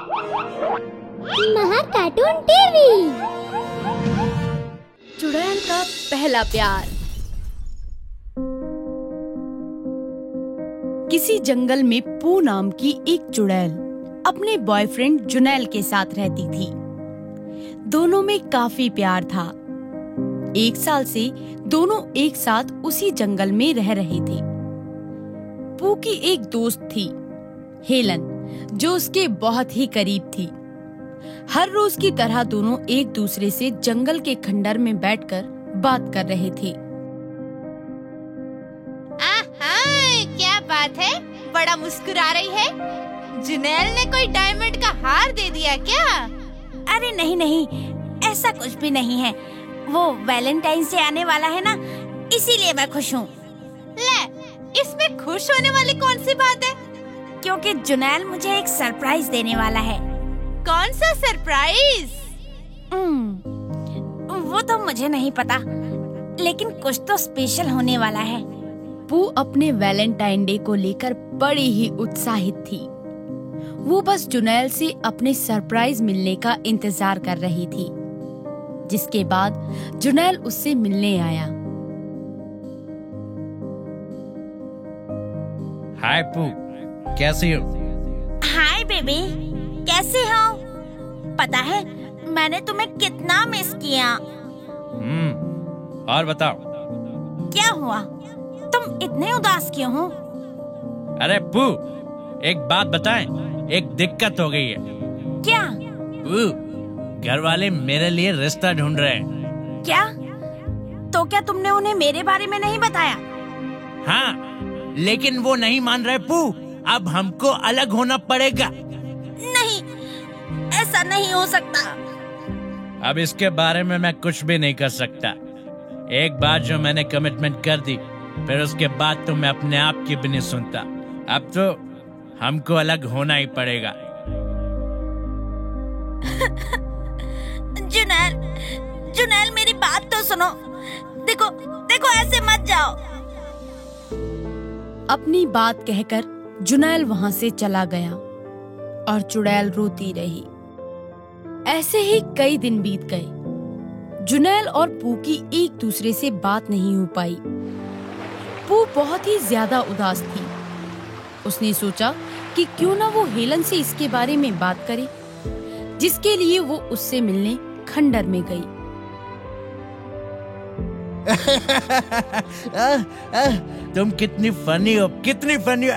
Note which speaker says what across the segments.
Speaker 1: महा cartoon TV.
Speaker 2: चुड़ैल का पहला प्यार। किसी जंगल में पू नाम की एक चुड़ैल अपने बॉयफ्रेंड जुनैल के साथ रहती थी। दोनों में काफी प्यार था। 1 साल से दोनों एक साथ उसी जंगल में रह रहे थे। पू की एक दोस्त थी, हेलन, जो उसके बहुत ही करीब थी। हर रोज की तरह दोनों एक दूसरे से जंगल के खंडर में बैठकर बात कर रहे थे।
Speaker 3: क्या बात है, बड़ा मुस्कुरा रही है। जुनैल ने कोई डायमंड का हार दे दिया क्या?
Speaker 4: अरे नहीं, ऐसा कुछ भी नहीं है। वो वैलेंटाइन से आने वाला है ना, इसीलिए मैं खुश हूँ।
Speaker 3: ले, इसमें खुश होने वाली कौन सी बात है?
Speaker 4: क्योंकि जुनैल मुझे एक सरप्राइज देने वाला है।
Speaker 3: कौन सा सरप्राइज?
Speaker 4: वो तो मुझे नहीं पता, लेकिन कुछ तो स्पेशल होने वाला है।
Speaker 2: पू अपने वैलेंटाइन डे को लेकर बड़ी ही उत्साहित थी। वो बस जुनैल से अपने सरप्राइज मिलने का इंतजार कर रही थी, जिसके बाद जुनैल उससे मिलने आया।
Speaker 5: हाय पू, कैसी हो?
Speaker 4: हाय बेबी, कैसे हो? पता है मैंने तुम्हें कितना मिस किया।
Speaker 5: और बताओ,
Speaker 4: क्या हुआ? तुम इतने उदास क्यों हो?
Speaker 5: अरे पू, एक बात बताएं, एक दिक्कत हो गई है।
Speaker 4: क्या?
Speaker 5: पू, घर वाले मेरे लिए रिश्ता ढूंढ रहे हैं।
Speaker 4: क्या? तो क्या तुमने उन्हें मेरे बारे में नहीं बताया?
Speaker 5: हाँ, लेकिन वो नहीं मान रहे पू। अब हमको अलग होना पड़ेगा।
Speaker 4: नहीं, ऐसा नहीं हो सकता।
Speaker 5: अब इसके बारे में मैं कुछ भी नहीं कर सकता। एक बार जो मैंने कमिटमेंट कर दी, फिर उसके बाद तो मैं अपने आप की भी नहीं सुनता। अब तो हमको अलग होना ही पड़ेगा।
Speaker 4: जुनैल मेरी बात तो सुनो। देखो ऐसे मत जाओ।
Speaker 2: अपनी बात कहकर जुनैल वहां से चला गया और चुड़ैल रोती रही। ऐसे ही कई दिन बीत गए। जुनैल और पू की एक दूसरे से बात नहीं हो पाई। पू बहुत ही ज्यादा उदास थी। उसने सोचा कि क्यों ना वो हेलन से इसके बारे में बात करे, जिसके लिए वो उससे मिलने खंडर में गई।
Speaker 5: तुम कितनी फनी हो, कितनी फनी हो।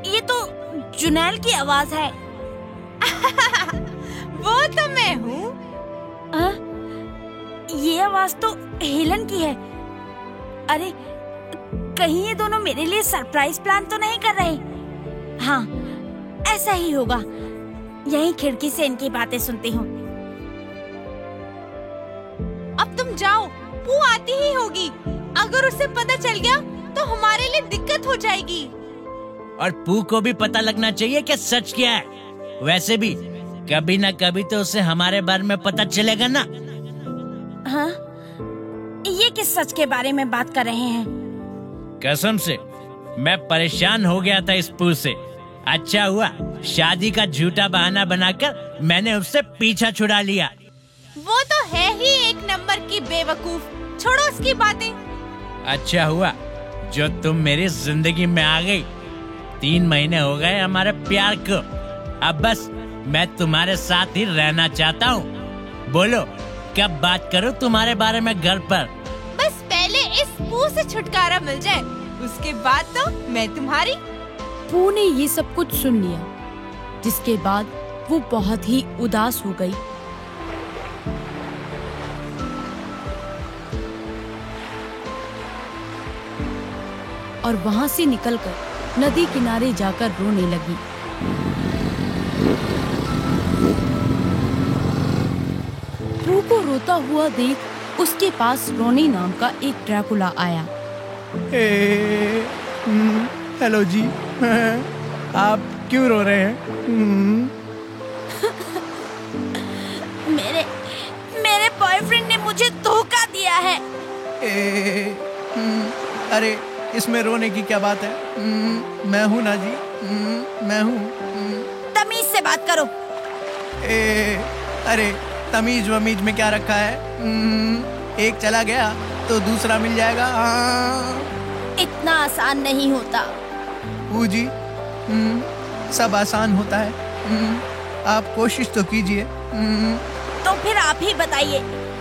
Speaker 4: ये तो जुनैल की आवाज है।
Speaker 3: वो तो मैं हूँ।
Speaker 4: ये आवाज तो हेलन की है। अरे, कहीं ये दोनों मेरे लिए सरप्राइज प्लान तो नहीं कर रहे? हाँ, ऐसा ही होगा। यहीं खिड़की से इनकी बातें सुनती हूँ।
Speaker 3: अब तुम जाओ, पू आती ही होगी। अगर उसे पता चल गया तो हमारे लिए दिक्कत हो जाएगी।
Speaker 5: और पू को भी पता लगना चाहिए कि सच क्या है। वैसे भी कभी ना कभी तो उसे हमारे बारे में पता चलेगा ना।
Speaker 4: हाँ? ये किस सच के बारे में बात कर रहे हैं?
Speaker 5: कसम से मैं परेशान हो गया था इस पू से। अच्छा हुआ शादी का झूठा बहाना बनाकर मैंने उससे पीछा छुड़ा लिया।
Speaker 3: वो तो है ही एक नंबर की बेवकूफ। छोड़ो उसकी बातें।
Speaker 5: अच्छा हुआ जो तुम मेरी जिंदगी में आ गई। 3 महीने हो गए हमारे प्यार को। अब बस मैं तुम्हारे साथ ही रहना चाहता हूँ। बोलो, कब बात करूँ तुम्हारे बारे में घर पर?
Speaker 3: बस पहले इस पू से छुटकारा मिल जाए, उसके बाद तो मैं तुम्हारी।
Speaker 2: पू ने ये सब कुछ सुन लिया, जिसके बाद वो बहुत ही उदास हो गई। और वहां से निकलकर नदी किनारे जाकर रोने लगी। पू को रोता हुआ देख उसके पास रोनी नाम का एक ड्रैकुला आया।
Speaker 6: हेलो जी, आप क्यों रो रहे हैं?
Speaker 4: मेरे बॉयफ्रेंड ने मुझे धोखा दिया है।
Speaker 6: अरे इसमें रोने की क्या बात है? मैं हूँ ना जी, मैं हूँ।
Speaker 4: तमीज से बात करो।
Speaker 6: अरे तमीज वमीज में क्या रखा है? एक चला गया तो दूसरा मिल जाएगा।
Speaker 4: इतना आसान नहीं होता।
Speaker 6: जी, सब आसान होता है। आप कोशिश तो कीजिए।
Speaker 4: तो फिर आप ही बताइए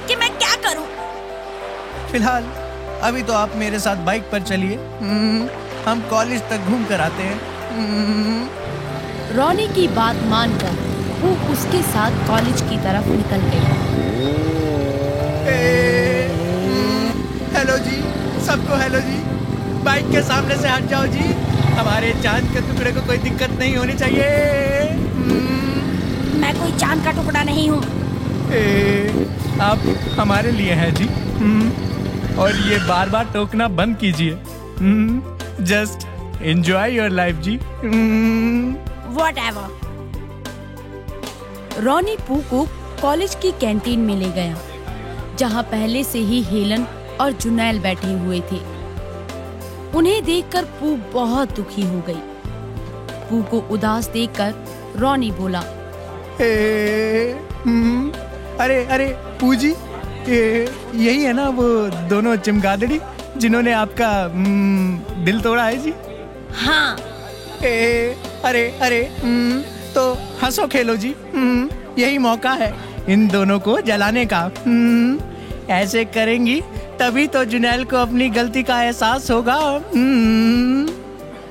Speaker 4: कि मैं क्या करूं?
Speaker 6: फिलहाल अभी तो आप मेरे साथ बाइक पर चलिए, हम कॉलेज तक घूम कर आते हैं।
Speaker 2: रॉनी की बात मानकर वो उसके साथ कॉलेज की तरफ निकल गई।
Speaker 6: हेलो जी, सबको हेलो जी। बाइक के सामने से हट जाओ जी, हमारे चांद के टुकड़े को कोई दिक्कत नहीं होनी चाहिए।
Speaker 4: मैं कोई चांद का टुकड़ा नहीं हूँ।
Speaker 6: आप हमारे लिए हैं जी, और ये बार बार टोकना बंद कीजिए। जस्ट एंजॉय योर लाइफ जी।
Speaker 4: Whatever.
Speaker 2: रॉनी पू को कॉलेज की कैंटीन में ले गया, जहाँ पहले से ही हेलन और जुनैल बैठे हुए थे। उन्हें देखकर पू बहुत दुखी हो गई। पू को उदास देखकर रॉनी बोला,
Speaker 6: अरे अरे पू जी, यही है ना वो दोनों चमगादड़ी जिन्होंने आपका दिल तोड़ा है जी?
Speaker 4: हाँ।
Speaker 6: अरे अरे तो हंसो खेलो जी, यही मौका है इन दोनों को जलाने का। ऐसे करेंगी तभी तो जुनैल को अपनी गलती का एहसास होगा।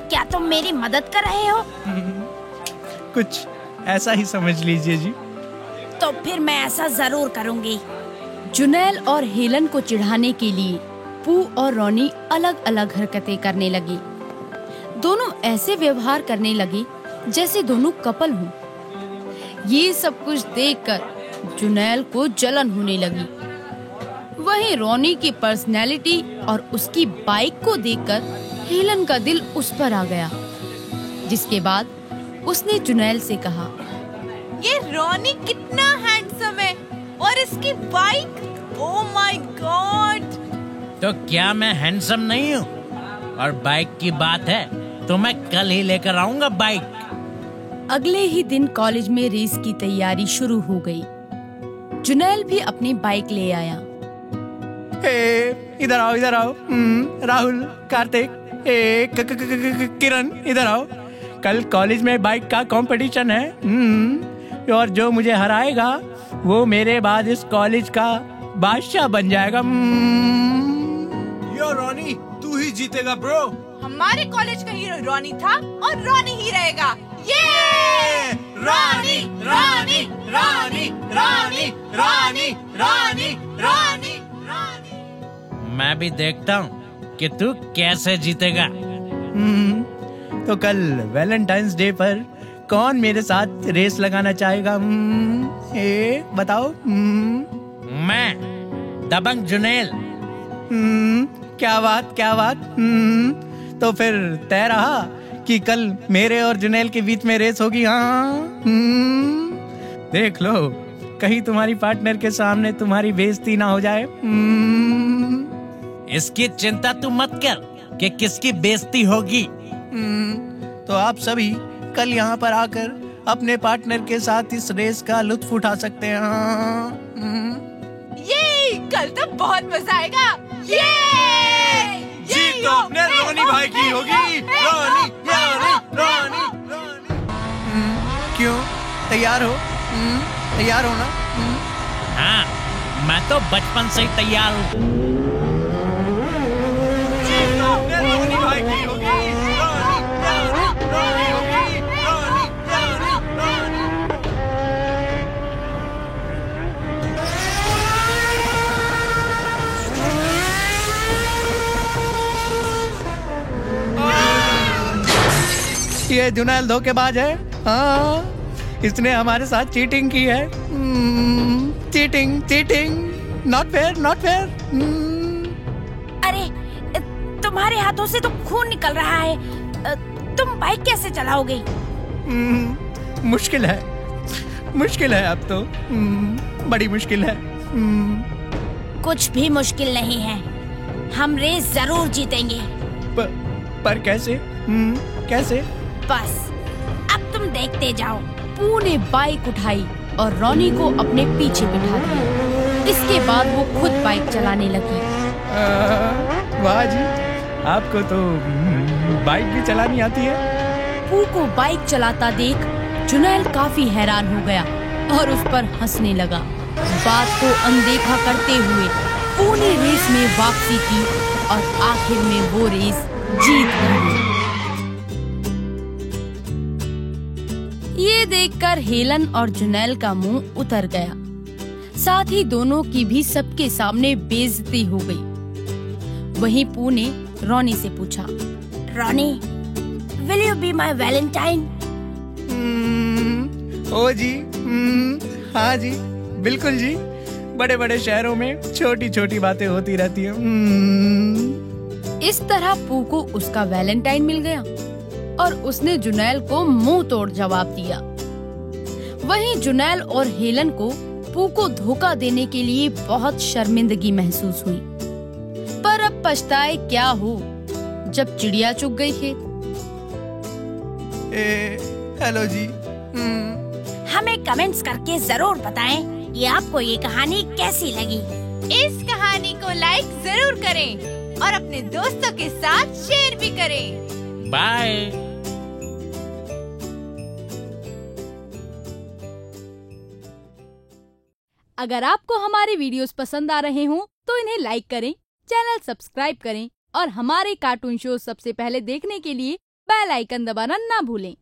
Speaker 4: क्या तुम मेरी मदद कर रहे हो?
Speaker 6: कुछ ऐसा ही समझ लीजिए जी।
Speaker 4: तो फिर मैं ऐसा जरूर करूंगी।
Speaker 2: जुनैल और हेलन को चिढ़ाने के लिए पू और रॉनी अलग अलग हरकतें करने लगे। दोनों ऐसे व्यवहार करने लगे जैसे दोनों कपल हों। ये सब कुछ देखकर जुनैल को जलन होने लगी। वहीं रॉनी की पर्सनैलिटी और उसकी बाइक को देखकर हेलन का दिल उस पर आ गया, जिसके बाद उसने जुनैल से कहा,
Speaker 3: ये रॉनी कितना हैंडसम है और इसकी बाइक, ओह माय गॉड।
Speaker 5: तो क्या मैं हैंडसम नहीं हूँ? और बाइक की बात है तो मैं कल ही लेकर आऊंगा बाइक।
Speaker 2: अगले ही दिन कॉलेज में रेस की तैयारी शुरू हो गई। जुनैल भी अपनी बाइक ले आया।
Speaker 6: इधर आओ, इधर आओ। राहुल, कार्तिक, किरण, इधर आओ। कल कॉलेज में बाइक का कंपटीशन है, और जो मुझे हराएगा वो मेरे बाद इस कॉलेज का बादशाह बन जाएगा।
Speaker 7: यो रॉनी, तू ही जीतेगा ब्रो।
Speaker 3: हमारे कॉलेज का हीरो रॉनी था और रॉनी ही रहेगा। ये
Speaker 7: Ronnie Ronnie Ronnie Ronnie Ronnie Ronnie Ronnie Ronnie.
Speaker 5: मैं भी देखता हूँ कि तू कैसे जीतेगा।
Speaker 6: तो कल वैलेंटाइंस डे पर कौन मेरे साथ रेस लगाना चाहेगा? बताओ।
Speaker 5: मैं दबंग जुनैल।
Speaker 6: क्या बात, क्या बात। तो फिर तय रहा कि कल मेरे और जुनैल के बीच में रेस होगी। हाँ, देख लो कहीं तुम्हारी पार्टनर के सामने तुम्हारी बेइज्जती ना हो जाए।
Speaker 5: इसकी चिंता तू मत कर कि किसकी बेइज्जती होगी।
Speaker 6: तो आप सभी कल यहाँ पर आकर अपने पार्टनर के साथ इस रेस का लुत्फ उठा सकते हैं।
Speaker 3: ये कल तो बहुत मजा आएगा। ये
Speaker 7: जीत तो अपने रॉनी भाई की होगी। Ronnie Ronnie Ronnie Ronnie.
Speaker 6: क्यों, तैयार हो? तैयार हो ना?
Speaker 5: हाँ, मैं तो बचपन से ही तैयार हूँ।
Speaker 7: जीत तो अपने रॉनी भाई की होगी। रॉनी रॉनी रॉनी होगी। Ronnie Ronnie Ronnie.
Speaker 6: ये जुनैल धोखेबाज है। हाँ, इसने हमारे साथ चीटिंग की है। Cheating, cheating, not fair, not fair.
Speaker 4: अरे, तुम्हारे हाथों से तो खून निकल रहा है। तुम बाइक कैसे चलाओगे?
Speaker 6: मुश्किल है, मुश्किल है अब तो। बड़ी मुश्किल है।
Speaker 4: कुछ भी मुश्किल नहीं है, हम रेस जरूर जीतेंगे।
Speaker 6: पर कैसे? कैसे?
Speaker 4: बस अब तुम देखते जाओ।
Speaker 2: पू ने बाइक उठाई और रॉनी को अपने पीछे बिठा दिया। इसके बाद वो खुद बाइक चलाने लगी।
Speaker 6: वाह जी, आपको तो बाइक भी चलानी आती है।
Speaker 2: पू को बाइक चलाता देख जुनैल काफी हैरान हो गया और उस पर हंसने लगा। बात को अनदेखा करते हुए पू ने रेस में वापसी की और आखिर में वो रेस जीत गई। ये देखकर हेलन और जुनैल का मुंह उतर गया। साथ ही दोनों की भी सबके सामने बेइज्जती हो गई। वहीं पू ने रॉनी से पूछा,
Speaker 4: Ronnie, will you be my valentine?
Speaker 6: ओ जी, हाँ जी, बिल्कुल जी। बड़े बड़े शहरों में छोटी छोटी बातें होती रहती हैं।
Speaker 2: इस तरह पू को उसका वैलेंटाइन मिल गया और उसने जुनैल को मुंह तोड़ जवाब दिया। वहीं जुनैल और हेलन को पू को धोखा देने के लिए बहुत शर्मिंदगी महसूस हुई। पर अब पछताए क्या हो जब चिड़िया चुग गई खेत।
Speaker 6: हेलो जी।
Speaker 4: हमें कमेंट्स करके जरूर बताएं कि आपको ये कहानी कैसी लगी।
Speaker 3: इस कहानी को लाइक जरूर करें और अपने दोस्तों के साथ शेयर भी करें।
Speaker 5: बाय।
Speaker 2: अगर आपको हमारे वीडियोस पसंद आ रहे हों तो इन्हें लाइक करें, चैनल सब्सक्राइब करें और हमारे कार्टून शो सबसे पहले देखने के लिए बेल आइकन दबाना ना भूलें।